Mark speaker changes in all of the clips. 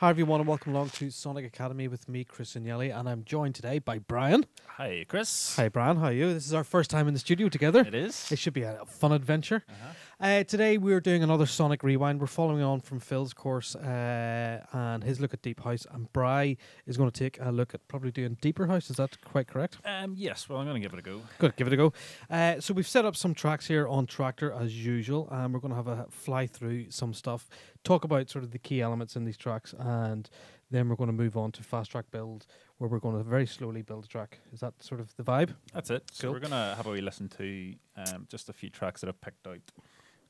Speaker 1: Hi everyone and welcome along to Sonic Academy with me, Chris Agnelli, and I'm joined today by Bryan.
Speaker 2: Hi, Chris.
Speaker 1: Hi Bryan, how are you? This is our first time in the studio together.
Speaker 2: It is.
Speaker 1: It should be a fun adventure. Today we're doing another Sonic Rewind. We're following on from Phil's course and his look at Deep House, and Bry is going to take a look at probably doing Deeper House. Is that quite correct?
Speaker 2: Yes, well, I'm going to give it a go.
Speaker 1: Good, give it a go. So we've set up some tracks here on Tractor as usual, and we're going to have a fly through some stuff, talk about sort of the key elements in these tracks, and then we're going to move on to Fast Track Build, where we're going to very slowly build a track. Is that sort of the vibe?
Speaker 2: That's it. So
Speaker 1: Cool.
Speaker 2: we're going to have a wee listen to just a few tracks that I've picked out,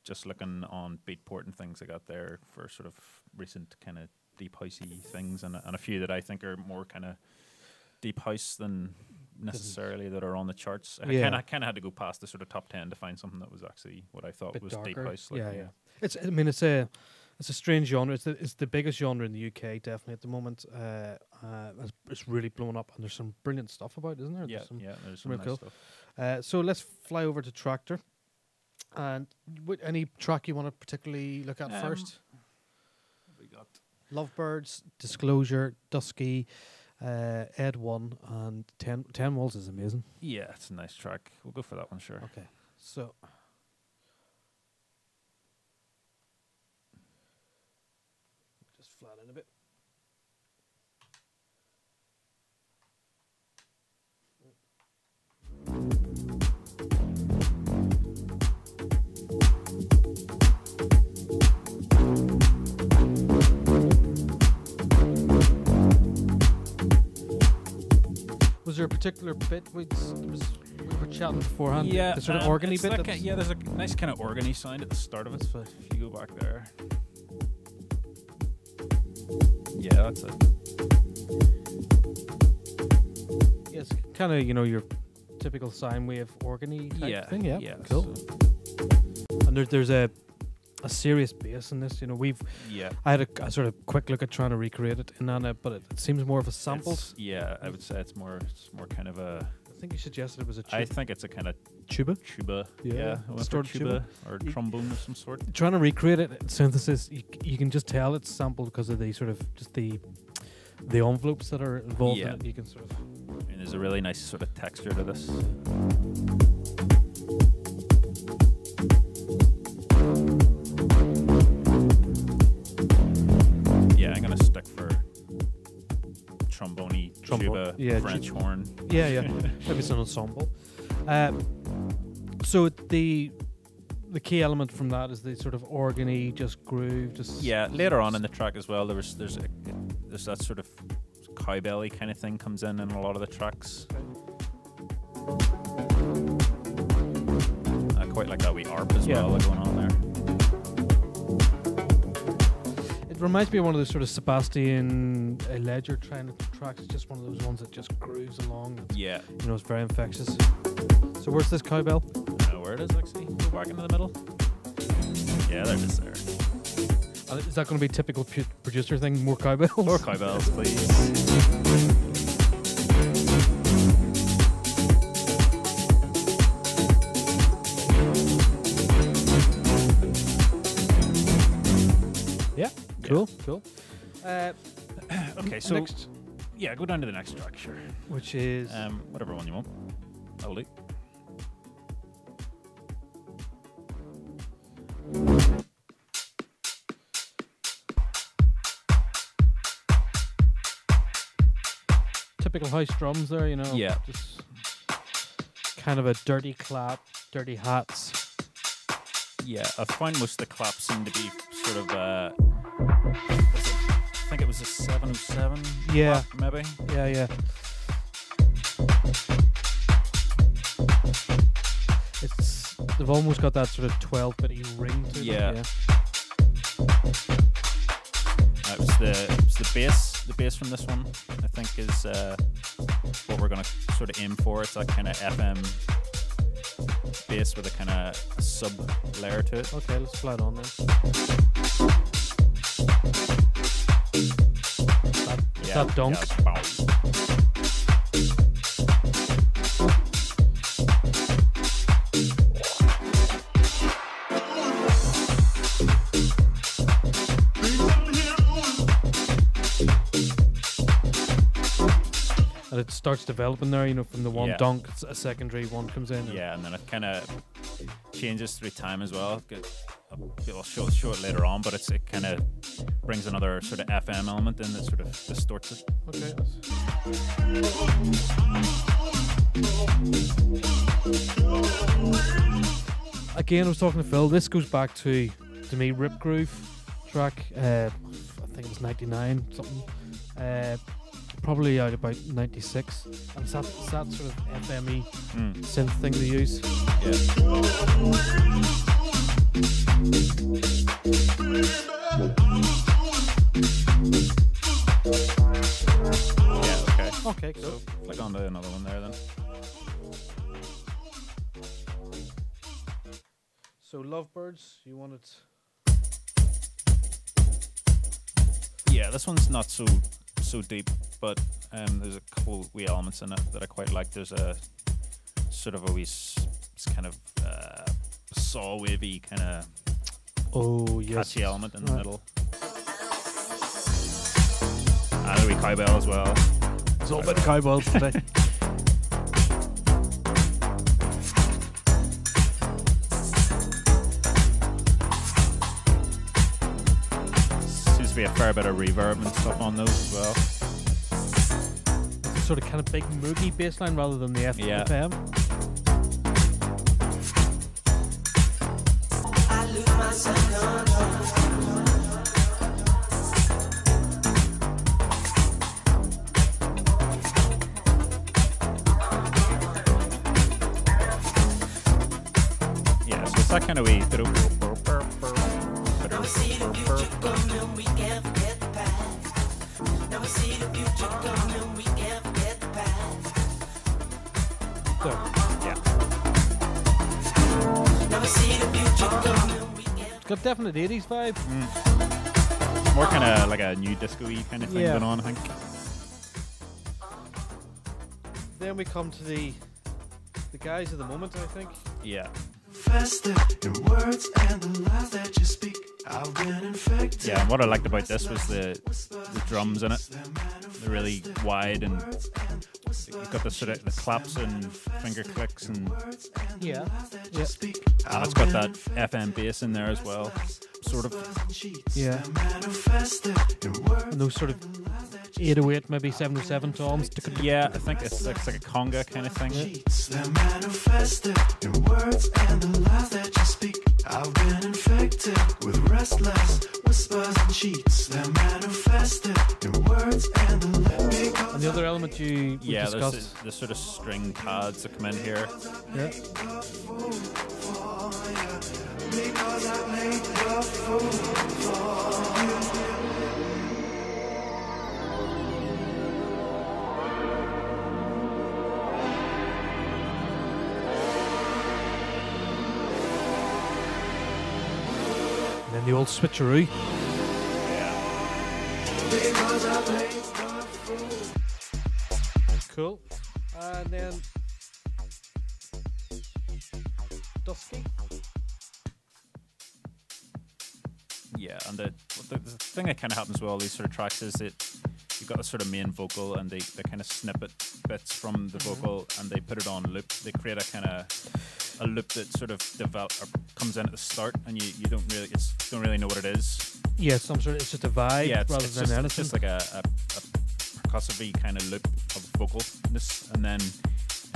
Speaker 2: just looking on Beatport and things I got there for sort of recent kind of deep housey things, and a few that I think are more kind of deep house than necessarily that are on the charts. I kind of had to go past the sort of top 10 to find something that was actually what I thought
Speaker 1: Bit
Speaker 2: was
Speaker 1: darker.
Speaker 2: deep house. Like,
Speaker 1: Yeah. It's a strange genre. It's the biggest genre in the UK definitely at the moment. It's really blown up, and there's some brilliant stuff about it, isn't there?
Speaker 2: There's some
Speaker 1: real
Speaker 2: nice
Speaker 1: cool.
Speaker 2: stuff.
Speaker 1: So let's fly over to Tractor. And any track you want to particularly look at first?
Speaker 2: What we got?
Speaker 1: Lovebirds, Disclosure, Dusky, Ed 1, and 10 Walls is amazing.
Speaker 2: Yeah, it's a nice track. We'll go for that one, sure.
Speaker 1: Okay, so just flat in a bit. Was there a particular bit we were chatting beforehand?
Speaker 2: Yeah,
Speaker 1: the sort of organy bit.
Speaker 2: There's a nice kind of organy sound at the start of it.
Speaker 1: So
Speaker 2: If you go back there, yeah, that's it.
Speaker 1: it's kind of your typical sine wave organy type thing. Yeah, cool. And there's a serious bass in this. I had a sort of quick look at trying to recreate it in Anna, but it seems more of a sampled.
Speaker 2: I would say it's more kind of a.
Speaker 1: I think you suggested it was a tuba.
Speaker 2: I think it's a kind of
Speaker 1: tuba.
Speaker 2: Yeah, I went for
Speaker 1: distorted tuba.
Speaker 2: or trombone of some sort.
Speaker 1: Trying to recreate it in synthesis, you can just tell it's sampled because of the sort of just the envelopes that are involved in it. You can sort of.
Speaker 2: And there's a really nice sort of texture to this. I'm gonna stick for trombone, tuba, French horn.
Speaker 1: Yeah. Maybe it's an ensemble. So the key element from that is the sort of organy, just groove, just
Speaker 2: Later on in the track as well, there's that sort of cowbelly kind of thing comes in a lot of the tracks. I quite like that wee arp as well going on there.
Speaker 1: It reminds me of one of those sort of Sebastian Ledger tracks. It's just one of those ones that just grooves along. It's very infectious. So where's this cowbell?
Speaker 2: I don't know where it is actually. Go back into the middle. Yeah, there it is there.
Speaker 1: Is that going to be a typical producer thing? More cowbells?
Speaker 2: More cowbells, please.
Speaker 1: Cool.
Speaker 2: Okay, so
Speaker 1: next,
Speaker 2: go down to the next track, sure.
Speaker 1: which is
Speaker 2: Whatever one you want. That'll do.
Speaker 1: typical house drums there,
Speaker 2: Yeah.
Speaker 1: just kind of a dirty clap, dirty hats.
Speaker 2: Yeah, I find most of the claps seem to be sort of I think it was a 707 clap, maybe.
Speaker 1: Yeah. They've almost got that sort of 12-bitty ring to them.
Speaker 2: Yeah. It was the bass. The bass from this one, I think, is what we're gonna sort of aim for. It's that kind of FM bass with a kind of sub layer to it.
Speaker 1: Okay, let's fly it on then. That dunk.
Speaker 2: Yeah,
Speaker 1: and it starts developing there. From the one donk, a secondary one comes in.
Speaker 2: And then it kind of changes through time as well. I'll show it later on, but it kind of brings another sort of FM element in that sort of distorts it.
Speaker 1: Okay. Again, I was talking to Phil. This goes back to me, Rip Groove track. I think it was 99 something. Probably out about 96. And it's that sort of FME synth thing they use.
Speaker 2: Okay, cool. So, click on to another one there then.
Speaker 1: So Lovebirds, you wanted...
Speaker 2: Yeah, this one's not so deep, but there's a couple wee elements in it that I quite like. There's a sort of always kind of saw wavy kind of catchy element in the middle. And a wee cowbell as well.
Speaker 1: It's all about cowbells today.
Speaker 2: Seems to be a fair bit of reverb and stuff on those as well.
Speaker 1: It's a sort of kind of big moogie bass line rather than the FM. I lose my
Speaker 2: that kind of way.
Speaker 1: It's got definite 80s vibe.
Speaker 2: More kind of like a new disco-y kind of thing going on, I think.
Speaker 1: Then we come to the guys of the moment, I think.
Speaker 2: Yeah.
Speaker 3: In words and the lies that you speak, I've been infected.
Speaker 2: Yeah, and what I liked about this was the drums in it. They're really wide, and you've got the sort of the claps and finger clicks, and
Speaker 1: and
Speaker 2: it's got that FM bass in there as well, sort of.
Speaker 1: Yeah. And those sort of 808, maybe 707 toms.
Speaker 2: Yeah, I think it's like a conga kind of thing.
Speaker 3: They're manifested in words and the lies that you speak. I've been infected with restless whispers and cheats. They're manifested in words and the lies.
Speaker 1: And the other element we discussed.
Speaker 2: There's the sort of string pads that come in here.
Speaker 1: Yeah.
Speaker 3: Because I played the fool for you.
Speaker 1: And the old switcheroo. Cool. And then Dusky.
Speaker 2: Yeah, and the thing that kind of happens with all these sort of tracks is that you've got the sort of main vocal, and they kind of snippet bits from the vocal, and they put it on loop. They create a kind of a loop that sort of comes in at the start, and you don't really know what it is.
Speaker 1: Yeah, it's just a vibe rather than anything.
Speaker 2: It's just like a percussive kind of loop of vocalness, and then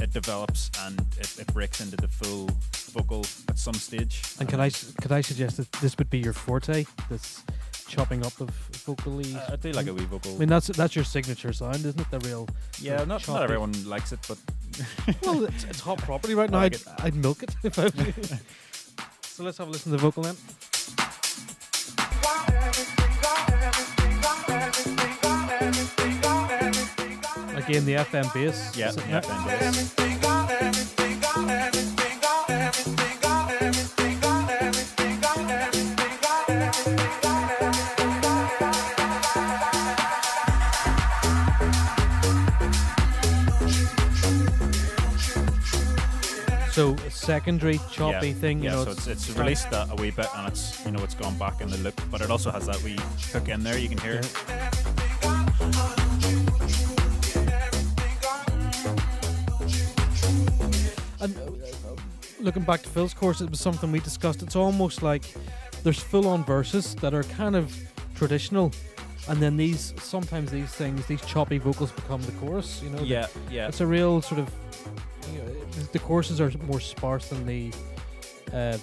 Speaker 2: it develops and it breaks into the full vocal at some stage.
Speaker 1: And could I suggest that this would be your forte, this chopping up of vocally?
Speaker 2: I do like a wee vocal.
Speaker 1: I mean, that's your signature sound, isn't it? The real.
Speaker 2: Yeah, not everyone likes it, but
Speaker 1: well, it's hot property right now. I'd milk it if I was. So let's have a listen to the vocal then. Again, the FM bass.
Speaker 2: Yeah, the FM bass.
Speaker 1: So a secondary choppy thing,
Speaker 2: so it's released a wee bit, and it's gone back in the loop, but it also has that wee hook in there. You can hear.
Speaker 1: And looking back to Phil's course, it was something we discussed. It's almost like there's full-on verses that are kind of traditional, and then sometimes these choppy vocals become the chorus. You know,
Speaker 2: yeah.
Speaker 1: It's a real sort of, you know, the choruses are more sparse than the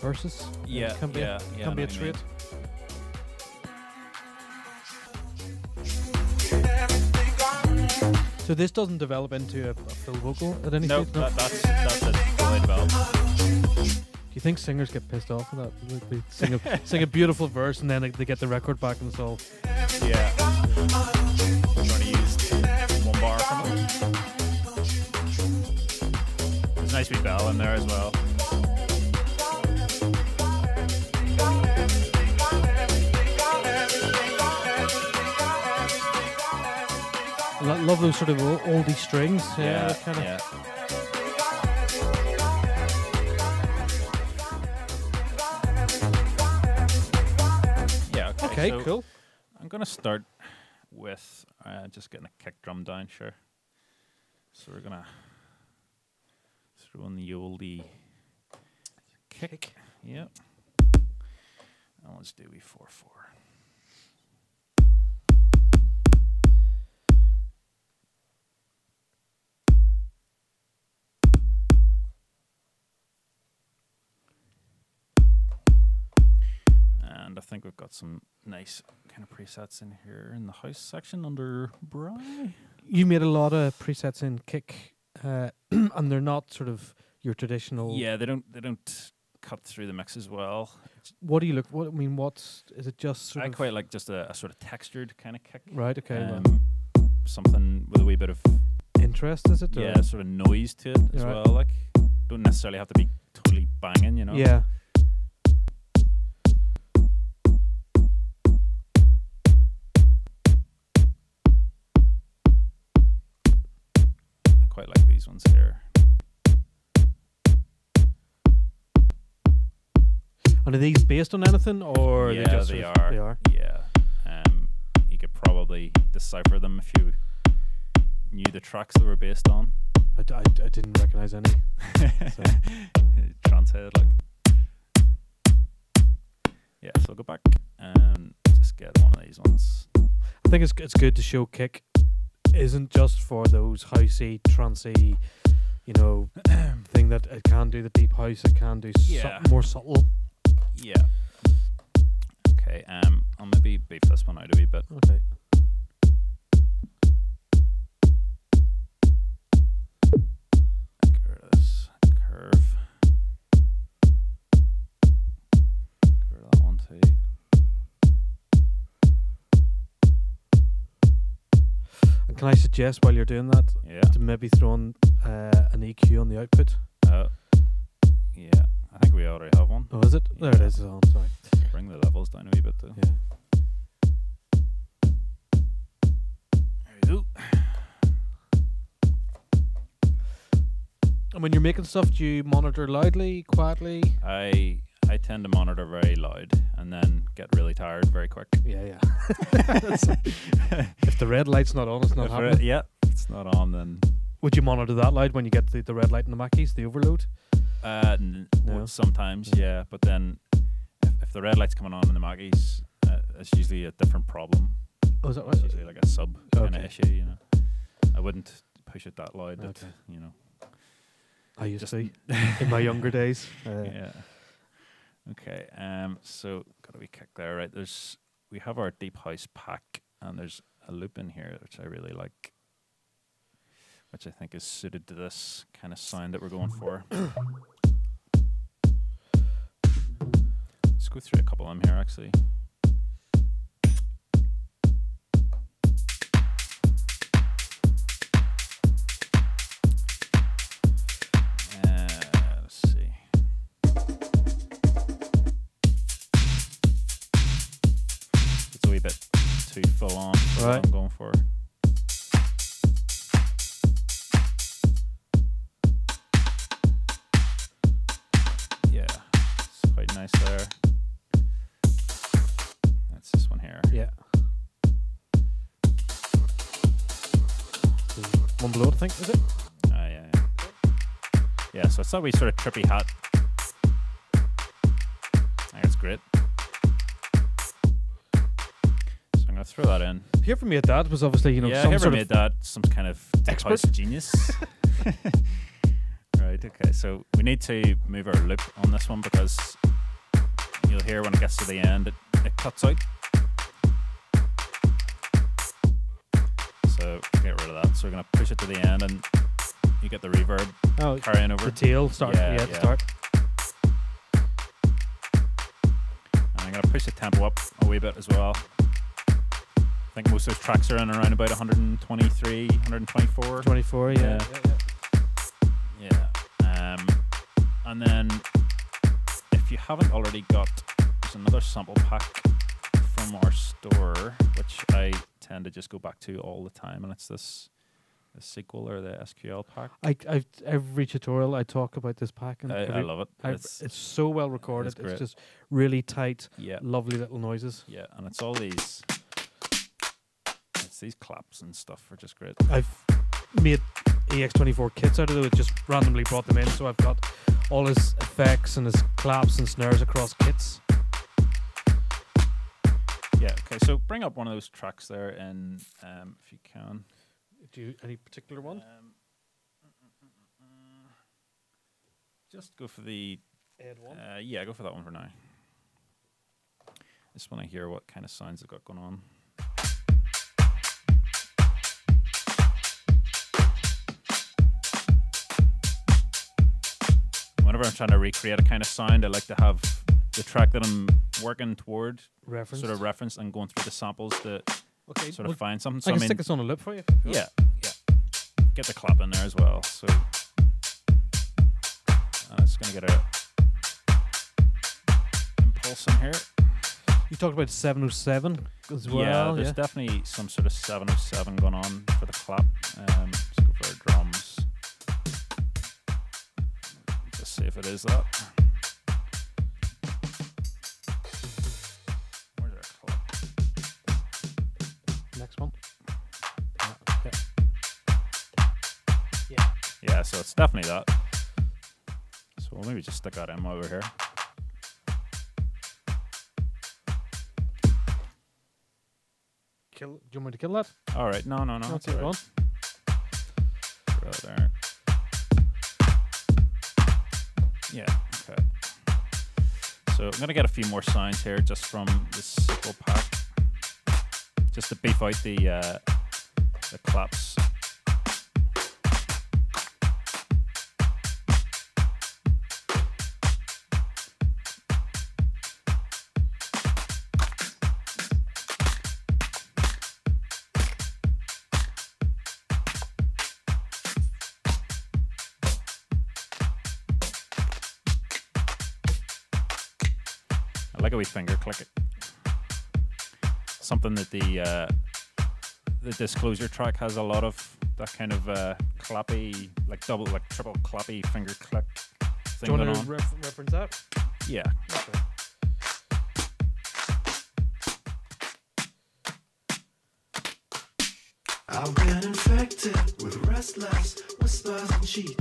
Speaker 1: verses.
Speaker 2: Yeah,
Speaker 1: can be a trait. So this doesn't develop into a full vocal at any stage?
Speaker 2: No, that's it. Fully developed.
Speaker 1: Do you think singers get pissed off with that? They sing a beautiful verse and then they get the record back and it's all...
Speaker 2: Yeah. I'm trying to use one bar from it. There's a nice wee bell in there as well.
Speaker 1: Love those sort of oldie strings.
Speaker 2: Yeah,
Speaker 1: kind of.
Speaker 2: Yeah.
Speaker 1: Okay,
Speaker 2: so
Speaker 1: cool.
Speaker 2: I'm going to start with just getting a kick drum down, sure. So we're going to throw in the oldie kick. Yep. And let's do we 4/4. And I think we've got some nice kind of presets in here in the house section under Bryan.
Speaker 1: You made a lot of presets in kick, and they're not sort of your traditional.
Speaker 2: Yeah, they don't cut through the mix as well.
Speaker 1: What do you look? What I mean, is it? Just sort
Speaker 2: I
Speaker 1: of
Speaker 2: quite like just a sort of textured kind of kick.
Speaker 1: Right. Okay.
Speaker 2: Something with a wee bit of
Speaker 1: interest, is it?
Speaker 2: Yeah, sort of noise to it as well. Like, don't necessarily have to be totally banging, you know.
Speaker 1: Yeah.
Speaker 2: Quite like these ones here.
Speaker 1: And are these based on anything, or
Speaker 2: yeah,
Speaker 1: are they just
Speaker 2: they are.
Speaker 1: They are.
Speaker 2: Yeah. You could probably decipher them if you knew the tracks they were based on.
Speaker 1: I didn't recognize any. So.
Speaker 2: Transhead, like. Yeah, so I'll go back and just get one of these ones.
Speaker 1: I think it's good to show kick isn't just for those housey, trancey, you know, thing that it can do the deep house, it can do something more subtle.
Speaker 2: Yeah. Okay, I'll maybe beef this one out a wee bit.
Speaker 1: Okay.
Speaker 2: Get rid of this curve. Get rid of that one too.
Speaker 1: And can I suggest while you're doing that, to maybe throw on an EQ on the output?
Speaker 2: Yeah, I think we already have one.
Speaker 1: Oh, is it?
Speaker 2: Yeah.
Speaker 1: There it is. It's on. Sorry.
Speaker 2: Bring the levels down a wee bit too.
Speaker 1: Yeah.
Speaker 2: There we go.
Speaker 1: And when you're making stuff, do you monitor loudly, quietly?
Speaker 2: I tend to monitor very loud and then get really tired very quick.
Speaker 1: Yeah. If the red light's not on, it's not happening.
Speaker 2: Yeah, if it's not on, then...
Speaker 1: Would you monitor that loud when you get the red light in the Mackies, the overload?
Speaker 2: No. Sometimes, yeah. But then if the red light's coming on in the Mackies, it's usually a different problem.
Speaker 1: Oh, is that right?
Speaker 2: It's usually like a sub kind of issue, you know. I wouldn't push it that loud that, you know...
Speaker 1: I used to in my younger days.
Speaker 2: Yeah. Okay. So got a wee kick there, right? We have our deep house pack, and there's a loop in here which I really like, which I think is suited to this kind of sound that we're going for. Let's go through a couple of them here, actually. Too full on for what I'm going for. Yeah, it's quite nice there. That's this one here.
Speaker 1: Yeah. One below, I think, is it?
Speaker 2: Yeah. Yeah, so it's that wee sort of trippy hat. I think it's great. So I'm going to throw that in.
Speaker 1: Here for me at that was obviously, you know,
Speaker 2: yeah,
Speaker 1: some sort
Speaker 2: made
Speaker 1: of
Speaker 2: that some kind of
Speaker 1: expert
Speaker 2: genius. Right, okay, so we need to move our loop on this one because you'll hear when it gets to the end, it cuts out. So get rid of that. So we're going to push it to the end and you get the reverb carrying over.
Speaker 1: The tail start, start.
Speaker 2: And I'm going to push the tempo up a wee bit as well. I think most of those tracks are in around about 123, 124.
Speaker 1: 24, yeah.
Speaker 2: And then if you haven't already got, there's another sample pack from our store, which I tend to just go back to all the time, and it's this the sequel or the SQL pack.
Speaker 1: Every tutorial I talk about this pack, and
Speaker 2: I love it.
Speaker 1: It's so well recorded. It's just really tight, lovely little noises.
Speaker 2: Yeah, and it's all these. It's these claps and stuff are just great.
Speaker 1: I've made EX24 kits out of it. Just randomly brought them in, so I've got all his effects and his claps and snares across kits.
Speaker 2: Yeah. Okay. So bring up one of those tracks there, and if you can.
Speaker 1: Do you any particular one?
Speaker 2: Just go for the
Speaker 1: Ed one.
Speaker 2: Yeah, go for that one for now. Just want to hear what kind of sounds they've got going on. Whenever I'm trying to recreate a kind of sound, I like to have the track that I'm working toward sort of reference and going through the samples to sort of find something. So
Speaker 1: I can stick this on a loop for you.
Speaker 2: Yeah. Get the clap in there as well. So I'm just going to get a impulse in here.
Speaker 1: You talked about 707 as well.
Speaker 2: Yeah, there's definitely some sort of 707 going on for the clap. Let's go for our drums. Just see if it is that. Where's our clap?
Speaker 1: Next one.
Speaker 2: Yeah, so it's definitely that. So we'll maybe just stick that in while we're here.
Speaker 1: Do you want me to kill that?
Speaker 2: All right. No.
Speaker 1: That's it. Right.
Speaker 2: Throw it there. Yeah. Okay. So I'm gonna get a few more sounds here just from this sequel pack, just to beef out the claps. I like a wee finger click it. Something that the Disclosure track has a lot of, that kind of clappy, like triple clappy finger click thing going on.
Speaker 1: Do you want to reference that?
Speaker 2: Yeah.
Speaker 1: Okay.
Speaker 3: I've been infected with restless whispers and cheat.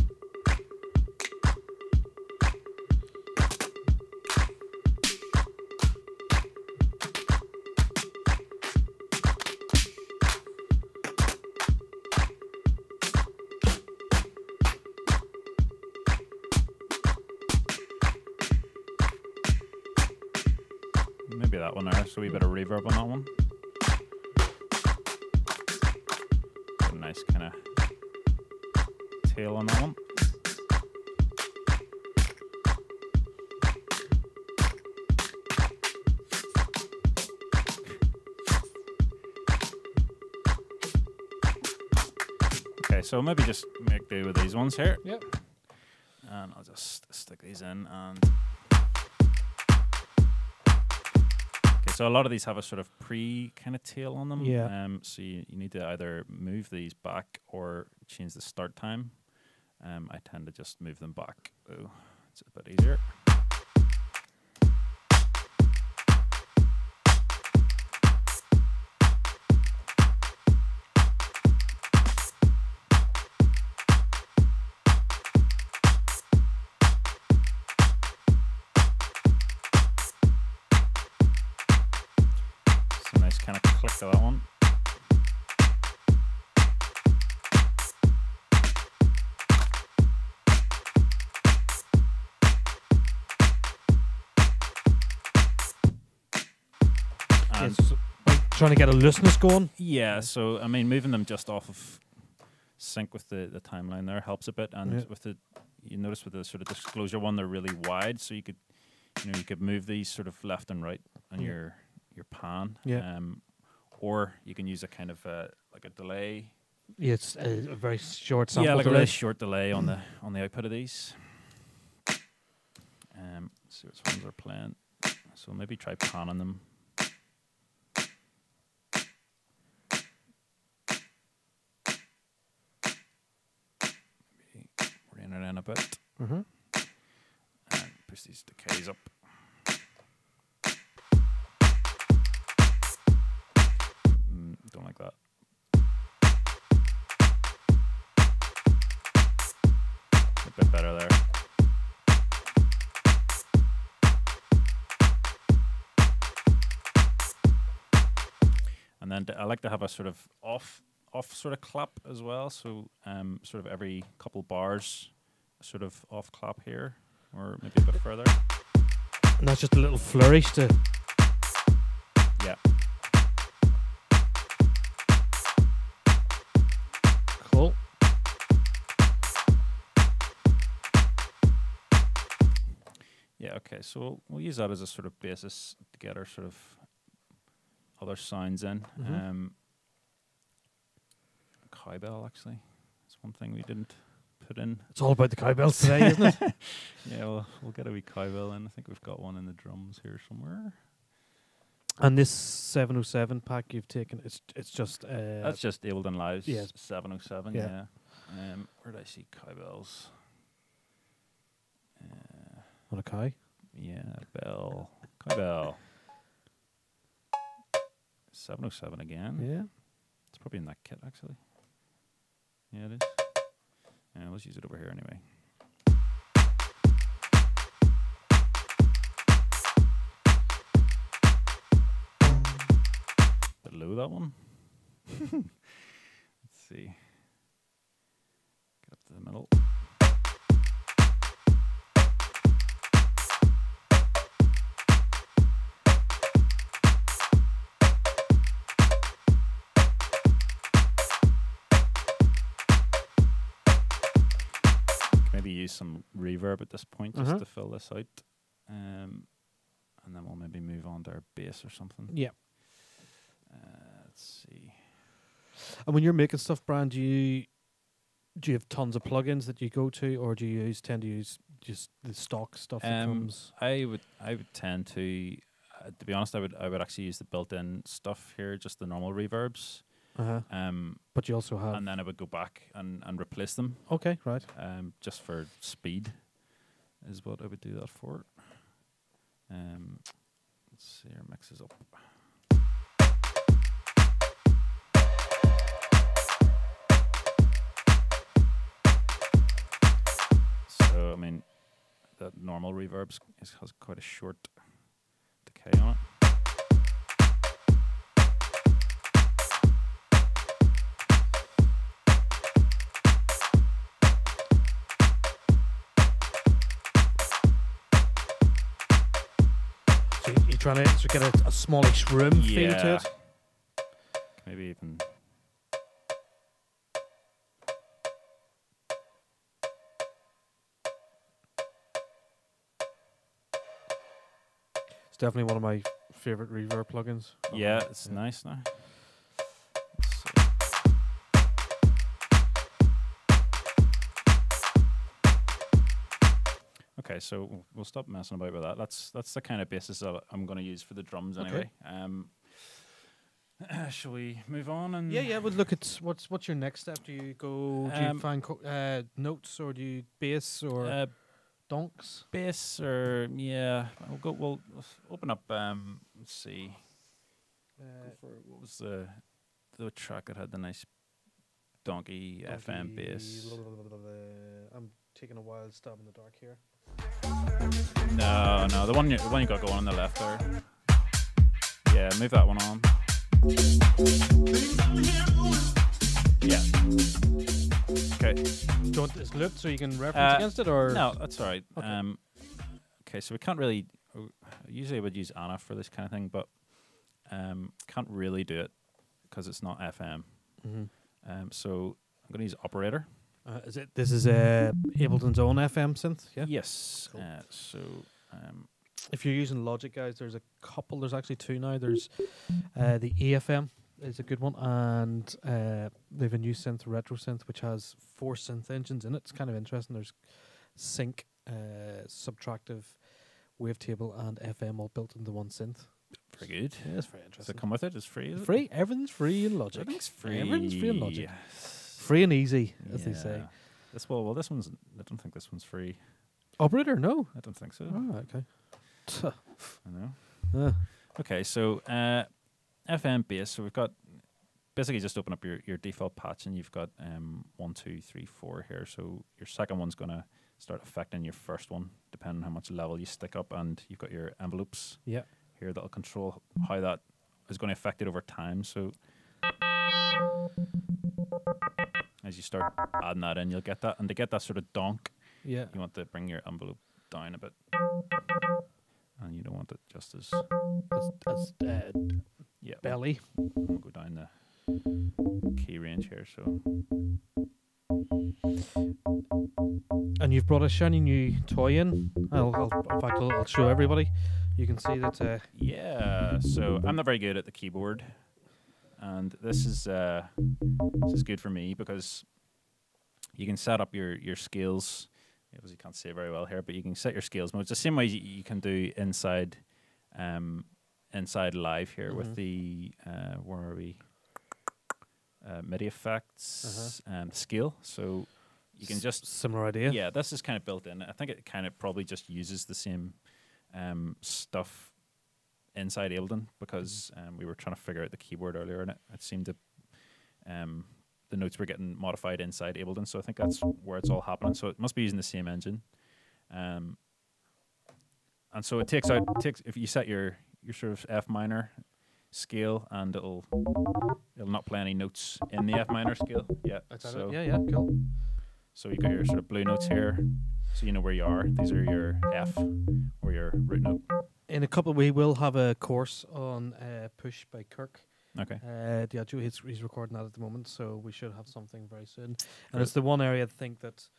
Speaker 2: Maybe that one there, so we bit of reverb on that one. Got a nice kind of tail on that one. Okay, so maybe just make do with these ones here.
Speaker 1: Yep.
Speaker 2: And I'll just stick these in and... So a lot of these have a sort of pre kind of tail on them.
Speaker 1: Yeah.
Speaker 2: So you need to either move these back or change the start time. I tend to just move them back. Oh, it's a bit easier.
Speaker 1: Trying to get a looseness going.
Speaker 2: Yeah, so I mean, moving them just off of sync with the timeline there helps a bit, and with the you notice with the sort of disclosure one, they're really wide, so you could move these sort of left and right on your pan.
Speaker 1: Yeah.
Speaker 2: Or you can use a kind of like a delay.
Speaker 1: Yeah, it's a very short sample.
Speaker 2: Yeah, like
Speaker 1: delay.
Speaker 2: a really short delay on the output of these. Let's see which ones are playing. So maybe try panning them. Maybe rein it in a bit.
Speaker 1: Mm-hmm.
Speaker 2: And push these decays up. Don't like that. A bit better there. And then I like to have a sort of off sort of clap as well. So sort of every couple bars, sort of off clap here, or maybe a bit further.
Speaker 1: And that's just a little flourish to.
Speaker 2: Yeah.
Speaker 1: Cool.
Speaker 2: Yeah. Okay. So we'll use that as a sort of basis to get our sort of other sounds in.
Speaker 1: Mm-hmm.
Speaker 2: Cowbell, actually, it's one thing we didn't put in.
Speaker 1: It's all about the cowbells today, isn't it?
Speaker 2: Yeah, we'll get a wee cowbell in. I think we've got one in the drums here somewhere.
Speaker 1: And this 707 pack you've taken, it's just
Speaker 2: that's just Ableton Live's 707.
Speaker 1: Yeah.
Speaker 2: Where did I see cowbells?
Speaker 1: on a cow.
Speaker 2: Yeah, bell, cowbell. 707 again.
Speaker 1: Yeah,
Speaker 2: it's probably in that kit actually. Yeah, it is. Yeah, let's use it over here anyway. Bit low, that one. Let's see. Get up to the middle. Maybe use some reverb at this point just to fill this out. And then we'll maybe move on to our bass or something.
Speaker 1: Yeah.
Speaker 2: Let's see.
Speaker 1: And when you're making stuff, Bryan, do you have tons of plugins that you go to, or do you tend to use just the stock stuff that comes?
Speaker 2: I would tend to be honest, I would actually use the built-in stuff here, just the normal reverbs.
Speaker 1: But you also have,
Speaker 2: and then I would go back and replace them.
Speaker 1: Okay, right.
Speaker 2: Just for speed is what I would do that for. Let's see, our mix is up. So I mean, that normal reverb has quite a short decay on it.
Speaker 1: Trying to get a smallish room feel to it.
Speaker 2: Maybe even.
Speaker 1: It's definitely one of my favorite reverb plugins.
Speaker 2: Yeah, it's nice now. Okay, so we'll stop messing about with that. That's the kind of basis that I'm going to use for the drums anyway. Shall we move on? And
Speaker 1: yeah. We'll look at what's your next step. Do you go? Do you find notes, or do you bass or donks?
Speaker 2: Bass or We'll open up. Let's see. What was the track that had the nice donkey FM bass?
Speaker 1: I'm taking a wild stab in the dark here.
Speaker 2: No, the one you got going on the left there. Yeah, move that one on. Yeah. Okay.
Speaker 1: Do you want this looped so you can reference against it, or
Speaker 2: no? That's all right.
Speaker 1: Okay.
Speaker 2: Okay, so we can't really. Usually, I would use Anna for this kind of thing, but can't really do it because it's not FM. So I'm going to use Operator.
Speaker 1: This is Ableton's own FM synth, yeah?
Speaker 2: Yes.
Speaker 1: Cool. If you're using Logic, guys, there's a couple. There's actually two now. There's the EFM is a good one, and they have a new synth, Retro Synth, which has 4 synth engines in it. It's kind of interesting. There's sync, subtractive, wavetable, and FM all built into one synth.
Speaker 2: Very good.
Speaker 1: Yeah, it's very interesting.
Speaker 2: Does it come with it? It's free, is it?
Speaker 1: Free. Everything's free in Logic.
Speaker 2: Everything's free.
Speaker 1: Everything's free in Logic. Free and easy, as they say.
Speaker 2: This one's. I don't think this one's free.
Speaker 1: Operator? No.
Speaker 2: I don't think so.
Speaker 1: Oh, okay.
Speaker 2: I know. Okay, so FM bass. So we've got basically just open up your default patch, and you've got 1, 2, 3, 4 here. So your second one's going to start affecting your first one, depending on how much level you stick up, and you've got your envelopes here that'll control how that is going to affect it over time. So as you start adding that in, you'll get that, and to get that sort of donk, you want to bring your envelope down a bit. And you don't want it just as
Speaker 1: belly.
Speaker 2: We'll go down the key range here. So,
Speaker 1: and you've brought a shiny new toy in. I'll show everybody. You can see that.
Speaker 2: So I'm not very good at the keyboard, and this is good for me because you can set up your scales. Obviously, you can't see very well here, but you can set your scales modes the same way you can do inside live here with the where are we? MIDI effects scale. So you can just
Speaker 1: similar idea.
Speaker 2: Yeah, this is kind of built in. I think it kind of probably just uses the same stuff inside Ableton because we were trying to figure out the keyboard earlier, and it seemed to the notes were getting modified inside Ableton, so I think that's where it's all happening. So it must be using the same engine, and so it takes if you set your sort of F minor scale, and it'll not play any notes in the F minor scale. Yeah, so
Speaker 1: cool.
Speaker 2: So you got your sort of blue notes here, so you know where you are. These are your F or your root note.
Speaker 1: In a couple, we will have a course on Push by Kirk.
Speaker 2: Okay.
Speaker 1: He's recording that at the moment, so we should have something very soon. And it's the one area I think that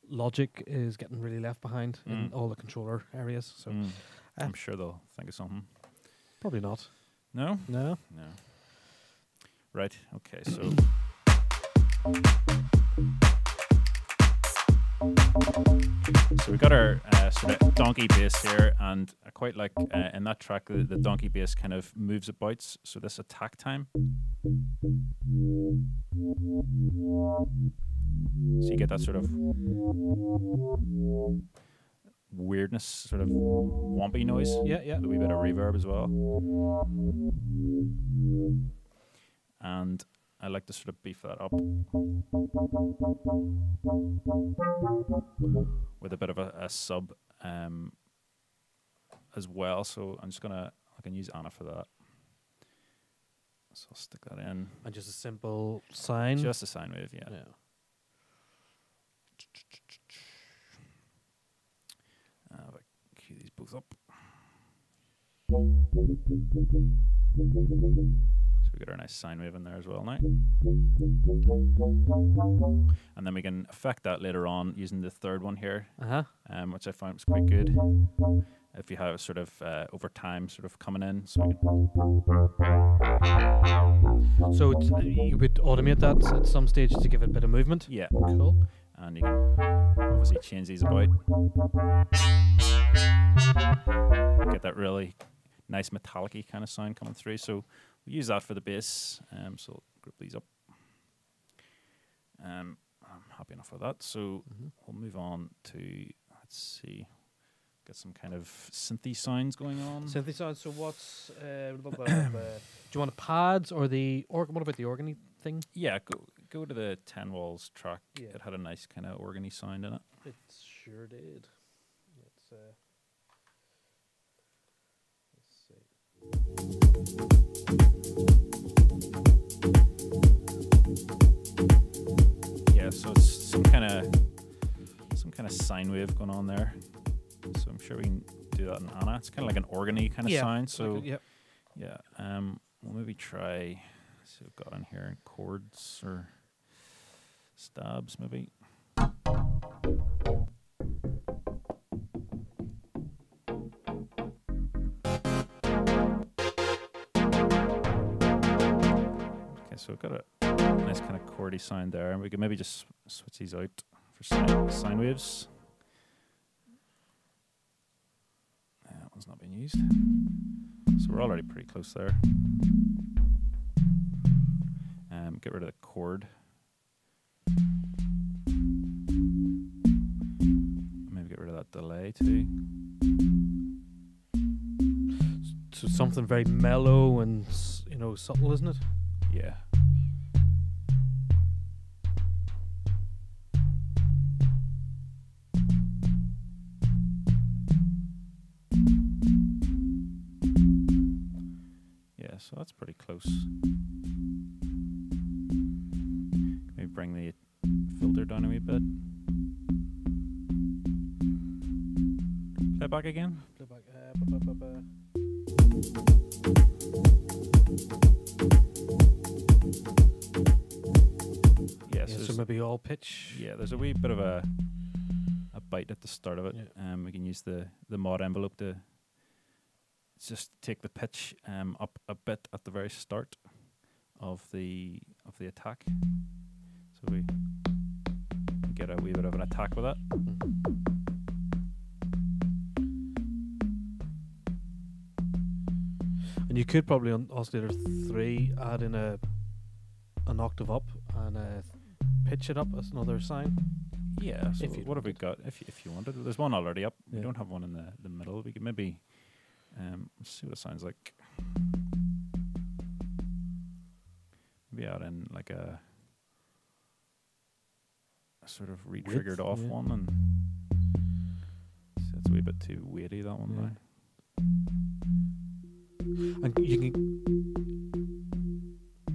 Speaker 1: Logic is getting really left behind in all the controller areas. So
Speaker 2: I'm sure they'll think of something.
Speaker 1: Probably not.
Speaker 2: No?
Speaker 1: No.
Speaker 2: Right. Okay. So. So we've got our sort of donkey bass here, and I quite like in that track the donkey bass kind of moves about. So this attack time. So you get that sort of weirdness, sort of wompy noise.
Speaker 1: Yeah.
Speaker 2: With a wee bit of reverb as well. And I like to sort of beef that up with a bit of a sub as well. So I can use Anna for that. So I'll stick that in.
Speaker 1: And just a simple sine?
Speaker 2: Just a sine wave, yeah. If I cue these both up. We got our nice sine wave in there as well now. And then we can affect that later on using the third one here, which I found was quite good. If you have sort of over time sort of coming in. So
Speaker 1: you would automate that at some stage to give it a bit of movement?
Speaker 2: Yeah.
Speaker 1: Cool.
Speaker 2: And you can obviously change these about. Get that really nice metallic-y kind of sound coming through. So we use that for the bass, so I'll group these up. I'm happy enough with that. So we'll move on to, let's see, get some kind of synthy sounds going on.
Speaker 1: Synthy sounds. So what's do you want the pads or the organ? What about the organy thing?
Speaker 2: Yeah, go to the 10 Walls track. Yeah. It had a nice kind of organy sound in it.
Speaker 1: It sure did.
Speaker 2: Yeah, so it's some kind of sine wave going on there. So I'm sure we can do that in Anna. It's kind of like an organy kind of sound. So Yeah. We'll maybe try. See what we've got on here. Chords or stabs, maybe. Okay, so we've got a nice kind of chordy sound there, and we can maybe just switch these out for sine waves. That one's not being used. So we're already pretty close there. Get rid of the chord. Maybe get rid of that delay too.
Speaker 1: So something very mellow and, you know, subtle, isn't it?
Speaker 2: Yeah. Yeah, so that's pretty close. Maybe bring the filter down a wee bit. Play back again.
Speaker 1: Play back.
Speaker 2: Yeah,
Speaker 1: So maybe all pitch.
Speaker 2: Yeah, there's a wee bit of a bite at the start of it.
Speaker 1: Yeah.
Speaker 2: We can use the mod envelope to just take the pitch up a bit at the very start of the attack. So we get a wee bit of an attack with that.
Speaker 1: And you could probably on oscillator 3 add in an octave up and pitch it up as another sign.
Speaker 2: Yeah. So what have we got? If you wanted, there's one already up. Yeah. We don't have one in the middle. We could maybe let's see what it sounds like. Maybe add in like a sort of re-triggered off one, and that's a wee bit too weighty, that one now.
Speaker 1: And you can.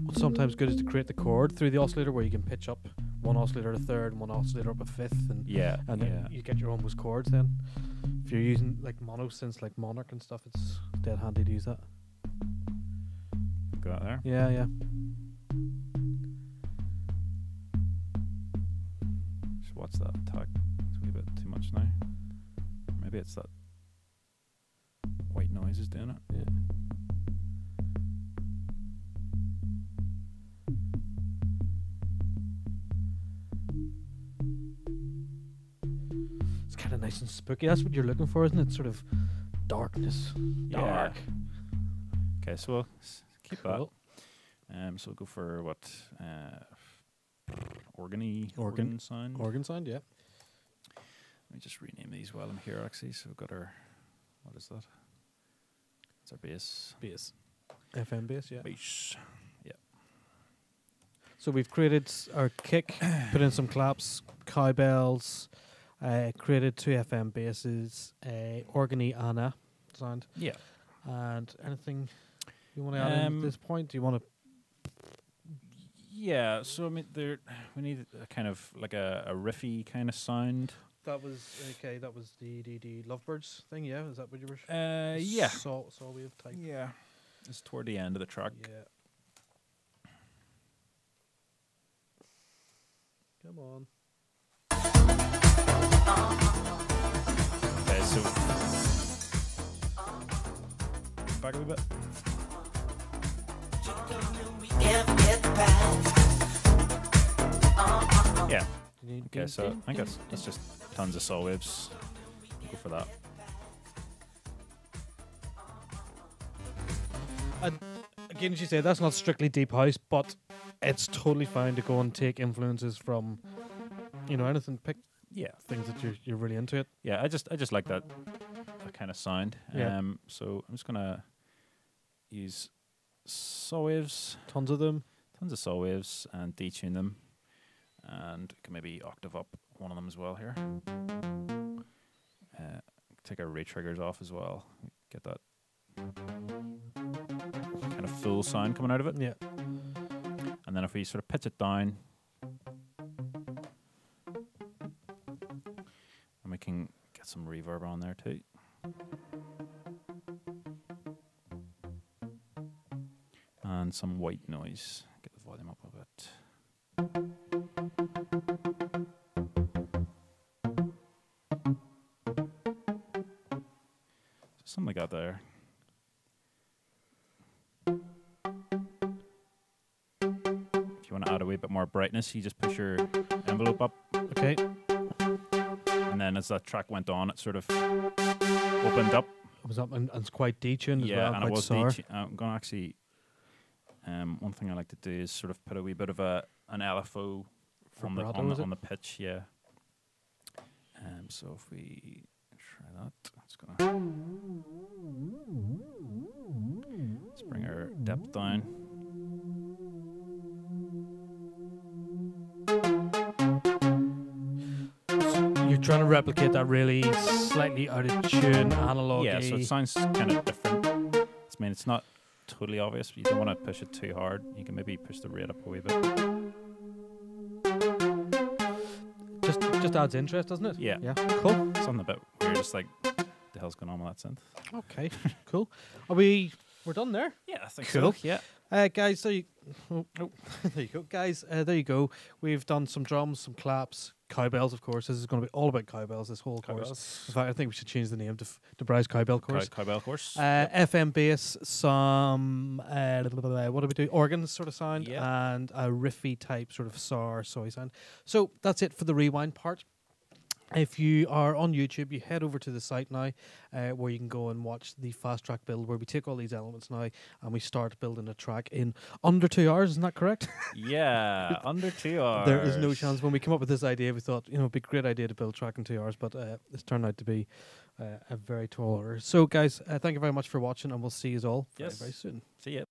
Speaker 1: What's sometimes good is to create the chord through the oscillator, where you can pitch up one oscillator a third and one oscillator up a fifth, and then you get your own chords. Then, if you're using like mono synths like Monarch and stuff, it's dead handy to use that.
Speaker 2: Got that there?
Speaker 1: Yeah.
Speaker 2: Just watch that attack. It's a wee bit too much now. Maybe it's that white noise is doing it.
Speaker 1: Yeah. It's kind of nice and spooky. That's what you're looking for, isn't it? Sort of darkness. Dark.
Speaker 2: Yeah. Okay, so we'll keep
Speaker 1: cool.
Speaker 2: that. So we'll go for what? Organ sound.
Speaker 1: Organ sound, yeah.
Speaker 2: Let me just rename these while I'm here, actually. So we've got our, what is that? It's our bass.
Speaker 1: Bass. FM bass, yeah.
Speaker 2: Bass. Yeah.
Speaker 1: So we've created our kick, put in some claps, cowbells, created 2 FM basses, organy Anna sound.
Speaker 2: Yeah.
Speaker 1: And anything you want to add in at this point? Do you want to?
Speaker 2: Yeah, so I mean, we need a kind of like a riffy kind of sound.
Speaker 1: That was okay. That was the Lovebirds thing. Yeah, is that what you were?
Speaker 2: Yeah.
Speaker 1: Saw we have type.
Speaker 2: Yeah, it's toward the end of the track.
Speaker 1: Yeah. Come on.
Speaker 2: Okay, so back a wee bit. Yeah. Okay, so I think that's just tons of saw waves. Go for that.
Speaker 1: And again, as you say, that's not strictly deep house, but it's totally fine to go and take influences from, anything. Pick things that you're really into it.
Speaker 2: Yeah, I just like that kind of sound.
Speaker 1: Yeah.
Speaker 2: So I'm just gonna use saw waves.
Speaker 1: Tons of them.
Speaker 2: Tons of saw waves, and detune them. And we can maybe octave up one of them as well here. Take our re-triggers off as well. Get that kind of full sound coming out of it.
Speaker 1: Yeah.
Speaker 2: And then if we sort of pitch it down, and we can get some reverb on there too. and some white noise. Get the volume up a bit. Something like that there. If you want to add a wee bit more brightness, you just push your envelope up.
Speaker 1: Okay.
Speaker 2: And then as that track went on, it sort of opened up.
Speaker 1: It was up and it's quite detuned as well.
Speaker 2: Yeah, and it was detuned. I'm going to actually... one thing I like to do is sort of put a wee bit of an LFO on the pitch, yeah. So if we try that, let's bring our depth down.
Speaker 1: You're trying to replicate that really slightly out of tune analog.
Speaker 2: Yeah, so it sounds kind of different. I mean, it's not totally obvious, but you don't want to push it too hard. You can maybe push the rate up a wee bit.
Speaker 1: Just adds interest, doesn't it?
Speaker 2: Yeah.
Speaker 1: Yeah. Cool.
Speaker 2: Something a bit weird, just like, the hell's going on with that synth?
Speaker 1: Okay. Cool. We're done there?
Speaker 2: Yeah, I think
Speaker 1: cool.
Speaker 2: So. Yeah.
Speaker 1: Guys, there you go. Guys, there you go. We've done some drums, some claps, cowbells, of course. This is going to be all about cowbells, this whole course. In fact, I think we should change the name to Bry's Cowbell Course.
Speaker 2: Cowbell Course.
Speaker 1: FM bass, some, what do we do? Organs sort of sound, and a riffy type sort of soy sound. So that's it for the rewind part. If you are on YouTube, you head over to the site now where you can go and watch the fast track build where we take all these elements now and we start building a track in under 2 hours. Isn't that correct?
Speaker 2: Yeah, under 2 hours.
Speaker 1: There is no chance. When we came up with this idea, we thought, it'd be a great idea to build a track in 2 hours, but it's turned out to be a very tall order. So, guys, thank you very much for watching and we'll see you all very, very soon.
Speaker 2: See ya.